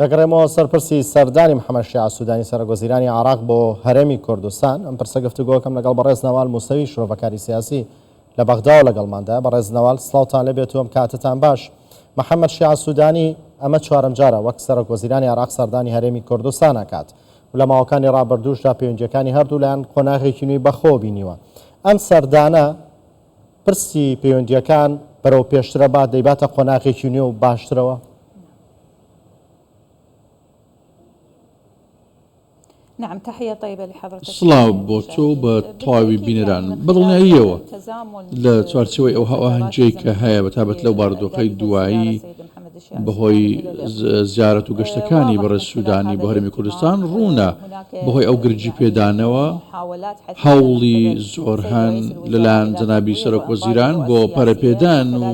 دەگەڕێمەوە سەرپرسی سەردانی محەممەد شیع سوودانی سەرۆکوەزیرانی عراق بۆ هەرێمی کوردستان. ئەم پرسە گفتوگۆکەم لەگەڵ بەڕێز نەوال موسەوی شرۆڤەکاری سیاسی لە بەغدا و لەگەڵماندا. بەڕێز نەوال سڵاوتان لەبێت و ئەم کاتتان باش. محەممەد شیع سوودانی ئەمە چوارەم جارە وەک سەرۆکوەزیرانی عراق سەردانی هەرێمی کوردستان ئەکات و لە ماوەکانی ڕابردووشدا پەیوەندیەکانی هەردوو لایەن قۆناغێکی نوێی بەخۆ بینیوە. ئەم سەردانە پرسی پەیوەندیەکان بەرەو پێشترە با دەیباتە قۆناغێکی نوێ و باشترەوە. نعم تحية طيبة لحضرتك. سڵاو بۆ تۆ بە تەواوی بینەران بەدڵنیاییەوە لە چوارچەوەی ئەو هەواهەنگەی کە هەیە بەتابەت لەو باردۆخەی دوایی بەهۆی زیارەت و گەشتەکانی بەڕێز سوودانی بۆ هەرێمی کوردستان ڕوونە بەهۆی ئەو گرنگی پێدانەوە هەوڵی زۆر هەن لەلایەن جەنابی سەرۆکوەزیران بۆ پەرەپێدان و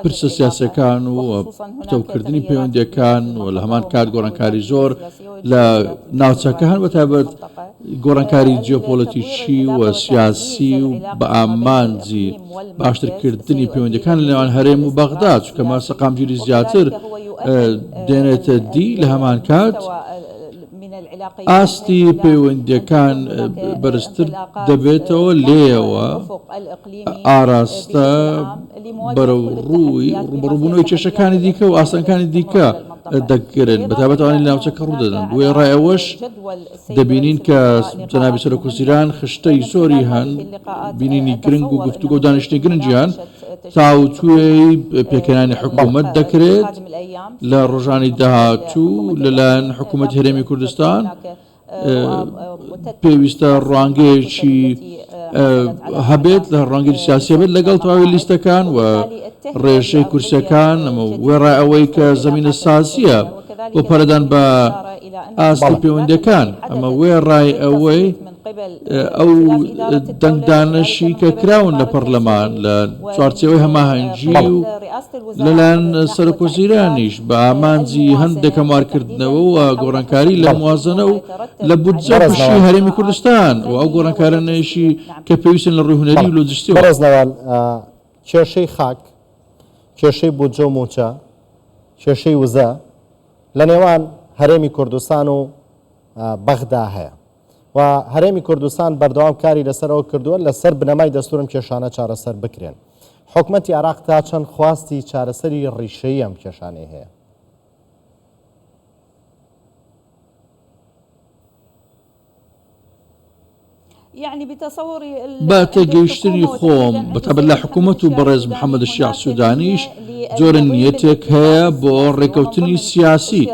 پرسە سیاسەکان و پتەوکردنی پەیوەندیەکان و لە هەمان کات گۆڕانکاری زۆر لە ناوچەکە هەن بەتابەت گۆڕانکاری جیۆپۆلیتیکی و سیاسی و بە ئامانجی باشترکردنی پەیوەندیەکان لە نێوان هەرێم و بەغدا چونکە سەقامگیری زیاتر دێنێتە دی لە هەمان کات ئاستی پەیوەندیەکان بەرزتر دەبێتەوە لێەوە ئاراستە بەرەو ڕووی ڕوبەڕووبوونەوەی کێشەکانی دیکە و ئاسانەکانی دیکە دەگرن بەتابەتەوانی لە ناوچەکە ڕوودەدەن. دوێ ڕایەوەش دەبینین کە جەنابی سەرۆکوەزیران خشتەی زۆری هەن بینینی گرنگ و گفتوگۆ و دانیشتنی گرنگیان تاوتوێی پێکەنانی حکوومەت دەکرێت لە ڕۆژانی داهاتوو لەلایەن حکوومەت هەرێمی کوردستان. پێویستە ڕوانگەیەکی هەبێت لە ڕوانگەی سیاسی بێت لەگەڵ تەواوی لیستەکان و ڕێژەی کورسەکان وێڕای ئەوەی کە زەمینە سازیە بۆ پەرەدان بە ئاستی پەیوەندیەکان. ئەمە وێڕای ئەوەی ئەو دەنگدانەشی کە کراون لە پەرلەمان لە چوارچێوەی هەماهەنگی و لەلایەن سەرۆکوەزیرانیش بە ئامانجی هەندێک هەموارکردنەوە و گۆڕانکاری لە موازنە و لە بودجە پشی هەرێمی کوردستان و ئەو گۆڕانکارانەیەشی کە پێویستن لە ڕووی هونەری و لۆجستیەوە. بەڕێز نەوال کێشەی خاک، کێشەی بودجە و موچە، کێشەی وزە لە نێوان هەرێمی کوردستان و بەغدا هەیە و هەرێمی کوردستان بەردەوام کاری لەسەرەوە کردووە لەسەر بنەمای دەستورم کێشانە چارەسەر بکرێن. حکوومەتی عراق تا چەند خواستی چارەسەری ڕیشەیی ئەم کێشانەی هەیە؟ بە تێگەیشتنی خۆم بەتابەت لە حکوومەت و بەڕێز محەممەد شیع سوودانیش جۆرە نیەتێک هەیە بۆ ڕێکەوتنی سیاسی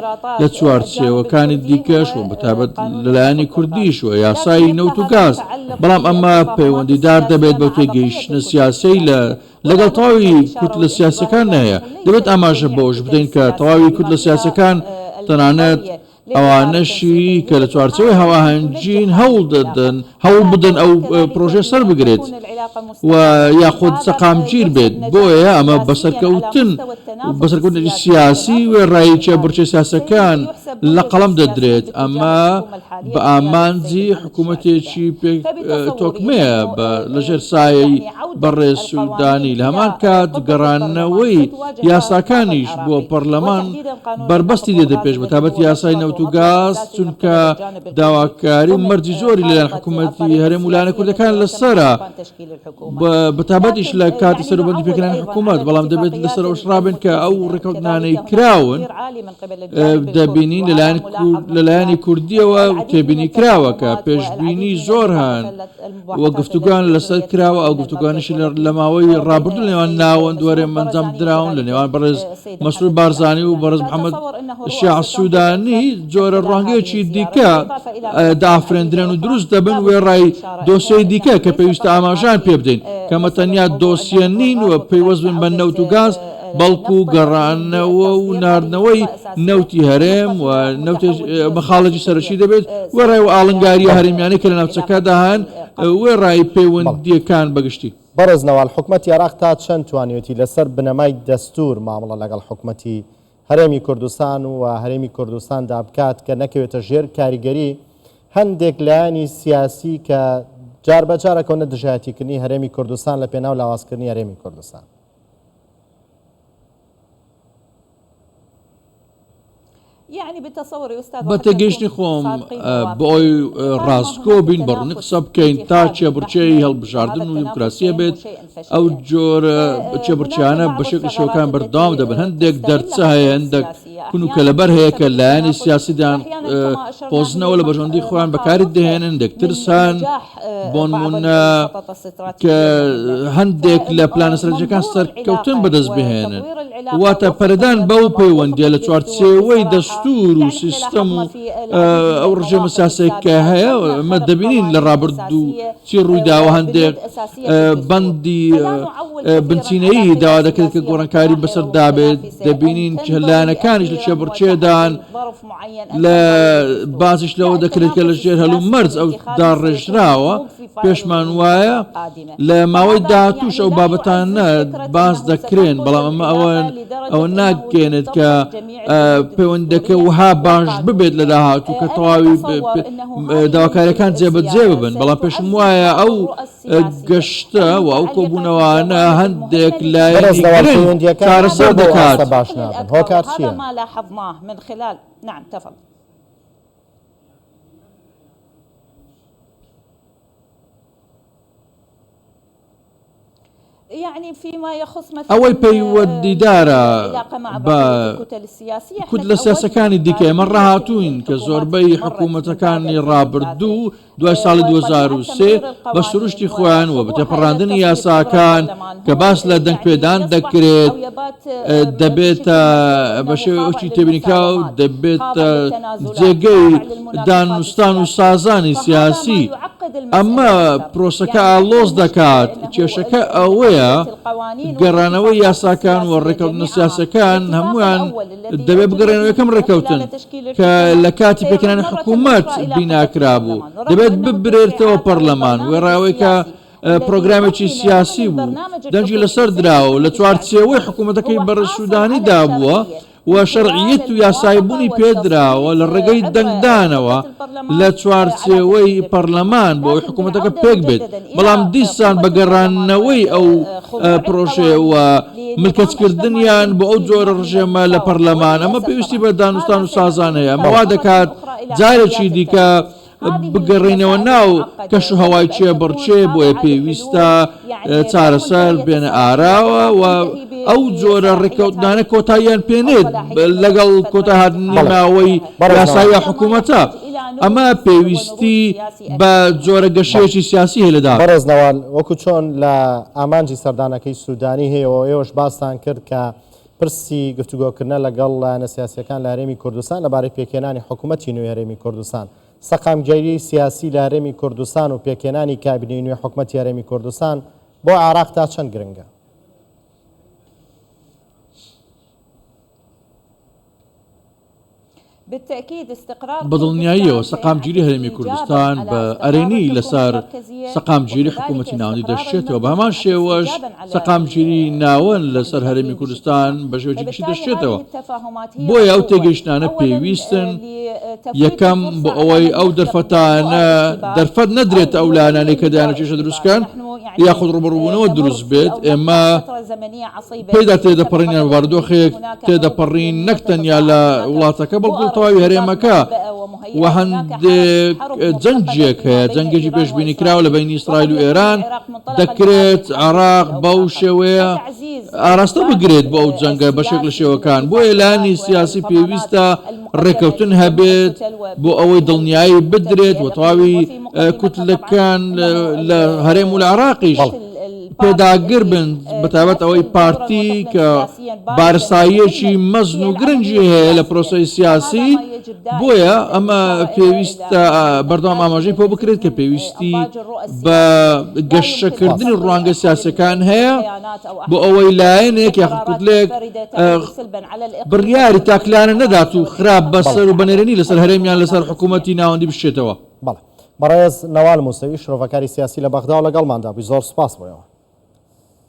لە چوارچێوەکانی دیکەش و بەتابەت لەلایەنی کوردیش و یاسای نەوت و گاز. بەڵام ئەمە پەیوەندیدار دەبێت بە تێگەیشتنە سیاسی لەگەڵ تەواوی کورد لە سیاسەکان نەیە. دەبێت ئاماژە بۆش بدەین کە تەواوی کورد لە سیاسەکان تەنانەت ئەوانەشی کە لە چوارچەوەی هەواهەنگین هەوڵ بدەن ئەو پرۆژێ سەر بگرێت و یاخود سەقامگیر بێت. بۆیە ئەمە بەسەرکەوتنی سیاسی و ڕایچە بڕچەی سیاسەکان لە قەڵەم دەدرێت. ئەمە بە ئامانجی حکوومەتێکی تۆکمەیە لەژێر سایەی بەڕێز سوودانی لە هەمان کات گەڕانەوەی یاساکانیش بۆ پەرلەمان بربەستی دێتە پێش بەتابەت یاسای نەوت و گاز چونکە داواکاری و مەرجی زۆری لەلایەن حکوومەتی هەرێم و لایەنە کوردەکان لەسەرە بەتابەتیش لە کاتی سەروبەندی پێکردنی حکوومەت. بەڵام دەبێت لەسەر ئەوش ڕابن کە ئەو ڕێکەوتنانەی کراون دەبینین لەلایەنی کوردیەوە تێبینی کراوە کە پێشبینی زۆر هەن وە گفتوگوان لەسەر کراوە. ئەو گفتوگانیش لە ماوەی ڕابردوو لە نێوان ناوەند وەرێ ئەنجام دراون لە نێوان بەڕێز مەسعود بارزانی و بەڕێز محەممەد شیع سوودانی جۆرە ڕوانگەیەکی دیکە دافرێندرێن و دروست دەبن وێڕای دۆسیەی دیکە کە پێویستە ئاماژان پێ بدەین کەمە تەنیا دۆسیە نین و پەیوەست بن بە نەوت و گاز بەڵکو و گەڕانەوە و ناردنەوەی نەوتی هەرێم و مەخاڵەتی سەرەکی دەبێت وێڕای و ئاڵنگاریە هەرێمیانەی کە لە ناوچەکەدا هەن وێڕای پەیوەندیەکان بەگشتی. بەڕێز نەوال حکوومەتی عراق تا چەند توانیوەتی لەسەر بنەمای دەستور مامەڵە لەگەڵ حکوومەتی هەرێمی کوردستان و هەرێمی کوردستان دابکات کە نەکەوێتە ژێر کاریگەری هەندێک لایەنی سیاسی کە جار بەجارەکەونە دژایەتیکردنی هەرێمی کوردستان لە پێناو لاوازکردنی هەرێمی کوردستان؟ يعني بتصوري أستاذ بەتەگەیشتنی خۆم بۆ ئەوی ڕاستکۆ بین بەڕوونی قسە بکەین تا چێبڕچێی هەڵبژاردن و دیموکراسیە بێت ئەو جۆرە چێبڕچیانە بە شێکل شێوەکان بەردەوام دەبن. هەندێک دەرچە هەیە، هەندێک کونوکە لەبەر هەیە کە لایەنی سیاسیدان پۆزنەوە لە بەژۆندی خۆیان بەکاری دەهێنن، هەندێک ترسان بۆ نمونە کە هەندێک لە پلانە سەرنجەکان سەرکەوتن بەدەست بهێنن. واتە پەرەدان بەو پەیوەندیە لە چوارچێوەی دەستور و سیستەم و ئەو ڕژێمە سیاسەیە کە هەیە ئەمە دەبینین لە ڕابردوو چی ڕوویداوە. هەندێک بەندی بنچینەیی داوا دەکرێت کە گۆڕانکاری بەسەر دابێت، دەبینین لایەنەکانیش لە چێبڕچێدان لە بازش لەوە دەکرێت کە لە ژێر هەلوو مەرج ئەو داڕێژراوە. پێشمان وایە لە ماوەی داهاتووش ئەو بابەتانە باز دەکرێن، بەڵام ئەمە ئەوە ناگەێنێت کە پەیوەندەکە وها باش ببێت لە داهاتوو کە تەواوی داواکاریەکان جێبەجێ ببن. بەڵام پێشم وایە ئەو گەشتە و ئەو کۆبوونەوانە هەندێک لایەنی چارەسەر دەکات. هۆکار چییە؟ ما لاحظناه من خلال نعم تفضل. يعني فيما يخص مثلا ئەوەی پەیوەندیدارە بە کوتلە سیاسەکانی دیکە ئێمە ڕاهاتووین کە زۆربەی حکوومەتەکانی ڕابردوو دوای ساڵی 2003 بە سروشتی خۆیان و بە تێپەڕاندنی یاساکان کە باس لە دەنگپێدان دەکرێت دەبێتە بە شێوەیەکی تێبینیکراو دەبێتە جێگەی دانوستان و سازانی سیاسی. ئەمە پرۆسەکە ئالۆز دەکات. کێشەکە ئەوەیە گەڕانەوەی یاساکان و ڕێکەوتنە سیاسەکان هەمویان دەبێت بگەڕێنەوە یەکەم ڕێکەوتن کە لە کاتی پێکەنانی حکوومەت بیناکرا بوو. دەبێت ببرێتەوە پەرلەمان وێڕاوەی کە پرۆگرامێکی سیاسی بوو، دەنجی لەسەر دراوە لە چوارچێوەی حکوومەتەکەی بەڕێسوودانی دابووە و شەرعیەت و یاسایبوونی پێدراوە لە ڕێگەی دەنگدانەوە لە چوارچێوەی پەرلەمان بۆ ئەوی حکوومەتەکە پێک بێت. بەڵام دیسان بە گەڕانەوەی ئەو پرۆژەوە ملکەتکردنیان بۆ ئەو جۆرە ڕژێمە لە پەرلەمان ئەمە پێویستی بە دانوستان و سازان هەیە. ئەمەوا دەکات جارێکی دیکە بگەڕینەوە ناو کەش و هەوای چێبڕچێ بۆیە پێویستە چارەسەر بێنە ئاراوە و ئەو جۆرە ڕێکەوتنانە کۆتاییان پێنێت لەگەڵ کۆتاهاتنی ماوەی یاسایی حکوومەتە. ئەمە پێویستی بە جۆرە گەشەیەکی سیاسی هەیە لەدا. بەڕێزنەوان وەکو چۆن لە ئامانجی سەردانەکەی سوودانی هەیەەوە ئێوەش باسان کرد کە پرسی گفتوگۆکردنە لەگەڵ لایەنە سیاسیەکان لە هەرێمی کوردستان لەبارەی پێکێنانی حکوومەتی نوێی هەرێمی کوردستان، سەقامگیری سیاسی لە هەرێمی کوردستان و پێکێنانی کابینەی نوێی حکوومەتی هەرێمی کوردستان بۆ عێراق تا چەند گرنگە؟ بەدڵنیاییەوە سەقامگیری هەرێمی کوردستان بە ئەرێنی لەسەر سەقامگیری حکوومەتی ناوەندی دەشتێتەوە. بە هەمان شێوەش سەقامگیری ناوەند لەسەر هەرێمی کوردستان بە شێوەیەکی دەشتێتەوە. بۆیە ئەو تێگەیشتانە پێویستن یەکەم بۆ ئەوەی ئەو دەرفەتانە دەرفەت نەدرێت ئەو لایەنانەی کە دایانەکێشە دروستکەن یاخود ڕوبەڕووبوونەوە دروست بێت. ئێمە پێدا تێدەپەڕینیان بارودۆخێک تێدەپەڕین نەک تەنیا لە وڵاتەکە بەڵکو تەواوی هەرێمەکە و هەندێک جەنجێک هەیە، جەنگێکی پێشبینی کراوە لە بینی ئیسرائیل و ئێران دەکرێت عێراق بەو شێوەیە ئاراستە بگرێت بۆ ئەو جەنگە بە شێک لە شێوەکان. بۆیە لایەنی سیاسی پێویستە ڕێکەوتن هەبێت بۆ ئەوەی دڵنیایی بدرێت و تەواوی کوتلەکان لە هەرێم و لە عێراقیش پێداگر بن، بەتابەت ئەوەی پارتی کە بارساییەکی مەزن و گرنگی هەیە لە پرۆسەی سیاسی. بۆیە ئەمە پێویستە بەردەوام ئاماژەی بۆ بکرێت کە پێویستی بە گەشەکردنی ڕوانگە سیاسەکان هەیە بۆ ئەوەی لایەنێک یاخود کوتلێک بڕیاری تاکلانە نەدات و خراپ بەسەر و بەنێرێنی لەسەر هەرێمیان لەسەر حکوومەتی ناوەندی بشێتەوە. بەڕێز نەوال موسەوی شرۆڤەکاری سیاسی لە بەغدا و لەگەڵماندا بووی. زۆر سوپاس بۆیەوە.